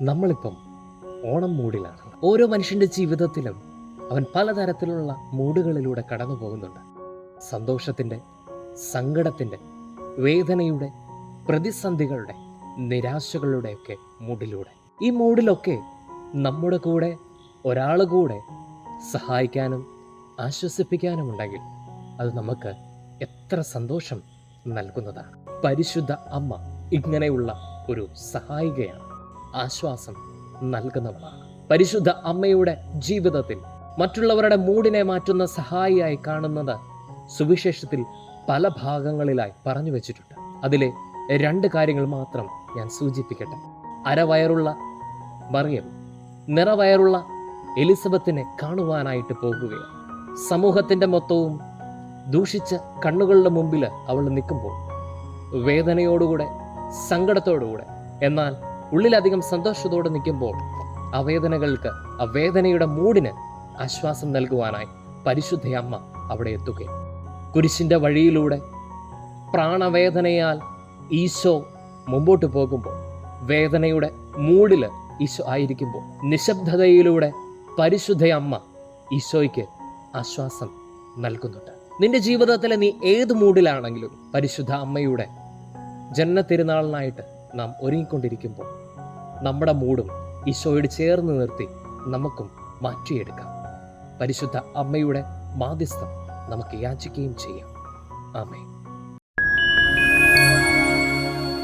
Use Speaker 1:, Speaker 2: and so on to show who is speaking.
Speaker 1: നമ്മളിപ്പം ഓണം മൂഡിലാണ്. ഓരോ മനുഷ്യൻ്റെ ജീവിതത്തിലും അവൻ പലതരത്തിലുള്ള മൂഡുകളിലൂടെ കടന്നു പോകുന്നുണ്ട്. സന്തോഷത്തിൻ്റെ, സങ്കടത്തിൻ്റെ, വേദനയുടെ, പ്രതിസന്ധികളുടെ, നിരാശകളുടെയൊക്കെ മൂഡിലൂടെ. ഈ മൂഡിലൊക്കെ നമ്മുടെ കൂടെ ഒരാൾ കൂടെ സഹായിക്കാനും ആശ്വസിപ്പിക്കാനും ഉണ്ടെങ്കിൽ അത് നമുക്ക് എത്ര സന്തോഷം നൽകുന്നതാണ്. പരിശുദ്ധ അമ്മ ഇങ്ങനെയുള്ള ഒരു സഹായികയാണ്, ആശ്വാസം നൽകുന്നവളാണ്. പരിശുദ്ധ അമ്മയുടെ ജീവിതത്തിൽ മറ്റുള്ളവരുടെ മൂഡിനെ മാറ്റുന്ന സഹായിയായി കാണുന്നത് സുവിശേഷത്തിൽ പല ഭാഗങ്ങളിലായി പറഞ്ഞു വെച്ചിട്ടുണ്ട്. അതിലെ 2 കാര്യങ്ങൾ മാത്രം ഞാൻ സൂചിപ്പിക്കട്ടെ. അരവയറുള്ള മറിയം നിറവയറുള്ള എലിസബത്തിനെ കാണുവാനായിട്ട് പോകുകയാണ്. സമൂഹത്തിൻ്റെ മൊത്തവും ദൂഷിച്ച കണ്ണുകളുടെ മുമ്പിൽ അവൾ നിൽക്കുമ്പോൾ വേദനയോടുകൂടെ, സങ്കടത്തോടുകൂടെ, എന്നാൽ ഉള്ളിലധികം സന്തോഷത്തോടെ നിൽക്കുമ്പോൾ ആ വേദനകൾക്ക്, ആ വേദനയുടെ മൂടിന് ആശ്വാസം നൽകുവാനായി പരിശുദ്ധ അമ്മ അവിടെ എത്തുകയും കുരിശിൻ്റെ വഴിയിലൂടെ പ്രാണവേദനയാൽ ഈശോ മുമ്പോട്ട് പോകുമ്പോൾ, വേദനയുടെ മൂടിൽ ഈശോ ആയിരിക്കുമ്പോൾ, നിശബ്ദതയിലൂടെ പരിശുദ്ധ അമ്മ ഈശോയ്ക്ക് ആശ്വാസം നൽകുന്നുണ്ട്. നിന്റെ ജീവിതത്തിലെ നീ ഏത് മൂഡിലാണെങ്കിലും പരിശുദ്ധ അമ്മയുടെ ജന്മതിരുനാളിനായിട്ട് നാം ഒരുങ്ങിക്കൊണ്ടിരിക്കുമ്പോൾ നമ്മുടെ മൂഡും ഈശോയോട് ചേർന്ന് നിർത്തി നമുക്കും മാറ്റിയെടുക്കാം. പരിശുദ്ധ അമ്മയുടെ മാധ്യസ്ഥം നമുക്ക് യാചിക്കുകയും ചെയ്യാം. ആമേൻ.